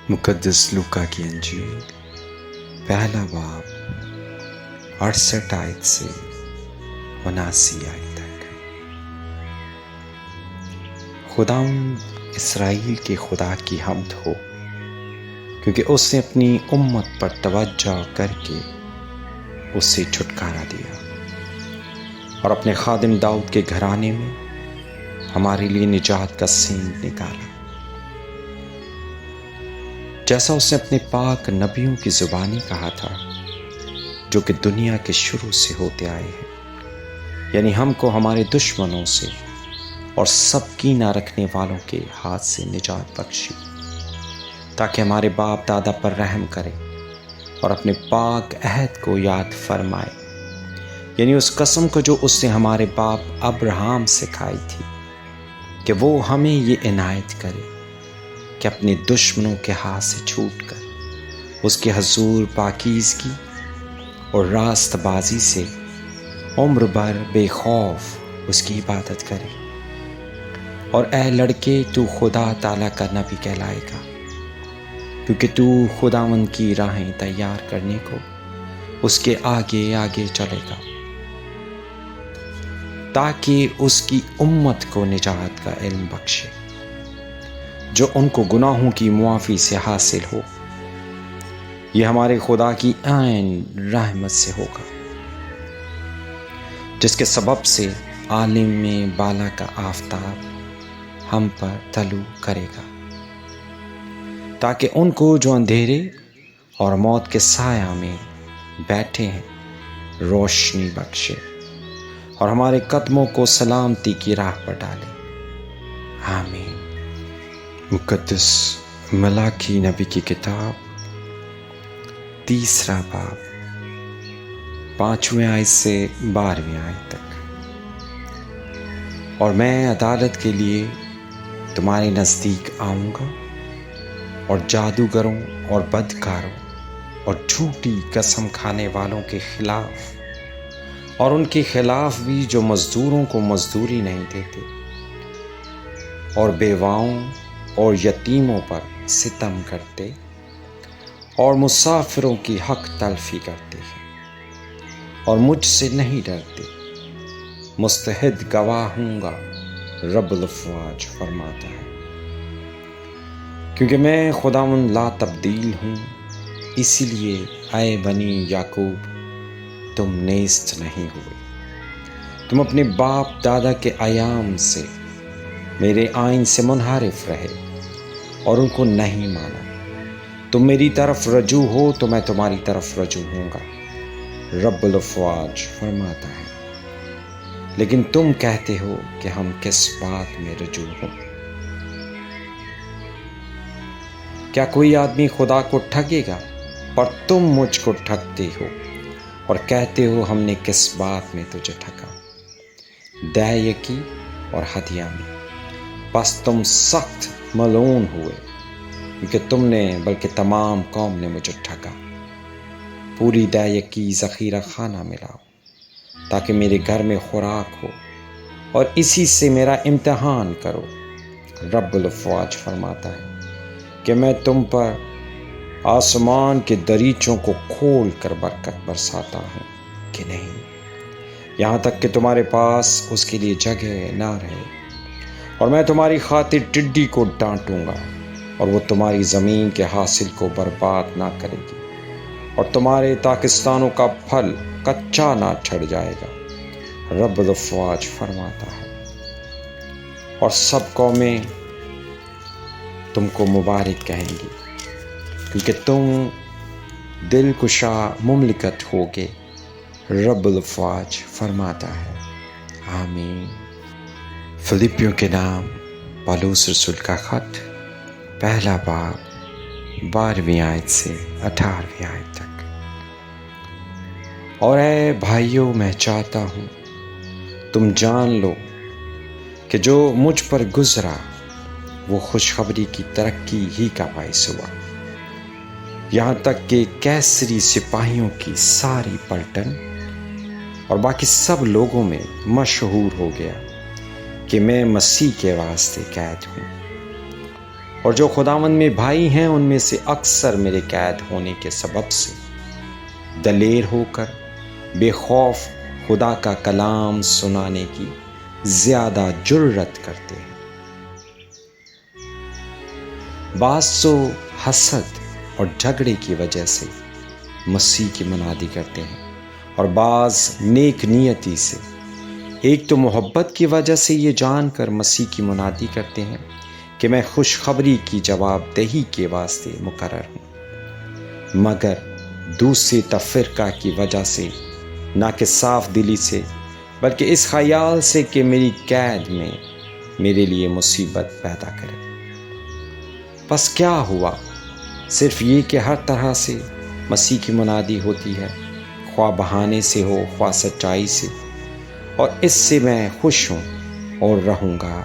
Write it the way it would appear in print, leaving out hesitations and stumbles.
مقدس لوکا کی انجیل پہلا باب 68 آیت سے 79 آیت تک۔ خداوند اسرائیل کے خدا کی حمد ہو، کیونکہ اس نے اپنی امت پر توجہ کر کے اس سے چھٹکارا دیا اور اپنے خادم داؤد کے گھرانے میں ہمارے لیے نجات کا سینگ نکالا، جیسا اس نے اپنے پاک نبیوں کی زبانی کہا تھا، جو کہ دنیا کے شروع سے ہوتے آئے ہیں، یعنی ہم کو ہمارے دشمنوں سے اور سب کینہ رکھنے والوں کے ہاتھ سے نجات بخشی، تاکہ ہمارے باپ دادا پر رحم کرے اور اپنے پاک عہد کو یاد فرمائے، یعنی اس قسم کو جو اس نے ہمارے باپ ابراہم سے کھائی تھی، کہ وہ ہمیں یہ عنایت کرے کہ اپنے دشمنوں کے ہاتھ سے چھوٹ کر اس کے حضور پاکیزگی اور راست بازی سے عمر بھر بے خوف اس کی عبادت کرے۔ اور اے لڑکے، تو خدا تعالیٰ کا نبی کہلائے گا، کیونکہ تو خداوند کی راہیں تیار کرنے کو اس کے آگے آگے چلے گا، تاکہ اس کی امت کو نجات کا علم بخشے، جو ان کو گناہوں کی معافی سے حاصل ہو۔ یہ ہمارے خدا کی عین رحمت سے ہوگا، جس کے سبب سے عالم میں بالا کا آفتاب ہم پر طلوع کرے گا، تاکہ ان کو جو اندھیرے اور موت کے سایہ میں بیٹھے ہیں روشنی بخشے، اور ہمارے قدموں کو سلامتی کی راہ پر ڈالے۔ آمین۔ مقدس ملاکی نبی کی کتاب 3 باب 5 آیت سے 12 آیت تک۔ اور میں عدالت کے لیے تمہارے نزدیک آؤں گا، اور جادوگروں اور بدکاروں اور جھوٹی قسم کھانے والوں کے خلاف، اور ان کے خلاف بھی جو مزدوروں کو مزدوری نہیں دیتے اور بیواؤں اور یتیموں پر ستم کرتے اور مسافروں کی حق تلفی کرتے ہیں اور مجھ سے نہیں ڈرتے، مستحد گواہ ہوں گا، رب الافواج فرماتا ہے، کیونکہ میں خداوند لا تبدیل ہوں، اسی لیے اے بنی یعقوب تم نیست نہیں ہوئے۔ تم اپنے باپ دادا کے ایام سے میرے آئین سے منحرف رہے اور ان کو نہیں مانا۔ تم میری طرف رجوع ہو تو میں تمہاری طرف رجوع ہوں گا، رب الافواج فرماتا ہے۔ لیکن تم کہتے ہو کہ ہم کس بات میں رجوع ہوں؟ کیا کوئی آدمی خدا کو ٹھگے گا؟ پر تم مجھ کو ٹھگتے ہو اور کہتے ہو ہم نے کس بات میں تجھے ٹھگا؟ دے یکی اور ہدیہ میں۔ بس تم سخت ملعون ہوئے، کیونکہ تم نے بلکہ تمام قوم نے مجھے ٹھگا۔ پوری دے یکی ذخیرہ خانہ ملاؤ، تاکہ میرے گھر میں خوراک ہو، اور اسی سے میرا امتحان کرو، رب الافواج فرماتا ہے، کہ میں تم پر آسمان کے دریچوں کو کھول کر برکت برساتا ہوں کہ نہیں، یہاں تک کہ تمہارے پاس اس کے لیے جگہ نہ رہے۔ اور میں تمہاری خاطر ٹڈی کو ڈانٹوں گا، اور وہ تمہاری زمین کے حاصل کو برباد نہ کرے گی، اور تمہارے تاکستانوں کا پھل کچا نہ چھڑ جائے گا، رب الافواج فرماتا ہے۔ اور سب قومیں تم کو مبارک کہیں گی، کیونکہ تم دل کشا مملکت ہوگے، رب الافواج فرماتا ہے۔ آمین۔ فلپیوں کے نام پالوس رسول کا خط، پہلا باب 12 آیت سے 18 آیت تک۔ اور اے بھائیو، میں چاہتا ہوں تم جان لو کہ جو مجھ پر گزرا وہ خوشخبری کی ترقی ہی کا باعث ہوا، یہاں تک کہ کیسری سپاہیوں کی ساری پلٹن اور باقی سب لوگوں میں مشہور ہو گیا کہ میں مسیح کے واسطے قید ہوں۔ اور جو خداوند میں بھائی ہیں ان میں سے اکثر میرے قید ہونے کے سبب سے دلیر ہو کر بے خوف خدا کا کلام سنانے کی زیادہ جرأت کرتے ہیں۔ بعض تو حسد اور جھگڑے کی وجہ سے مسیح کی منادی کرتے ہیں، اور بعض نیک نیتی سے، ایک تو محبت کی وجہ سے یہ جان کر مسیح کی منادی کرتے ہیں کہ میں خوشخبری کی جواب دہی کے واسطے مقرر ہوں، مگر دوسری تفرقہ کی وجہ سے، نہ کہ صاف دلی سے، بلکہ اس خیال سے کہ میری قید میں میرے لیے مصیبت پیدا کرے۔ بس کیا ہوا؟ صرف یہ کہ ہر طرح سے مسیح کی منادی ہوتی ہے، خواہ بہانے سے ہو خواہ سچائی سے، اور اس سے میں خوش ہوں اور رہوں گا۔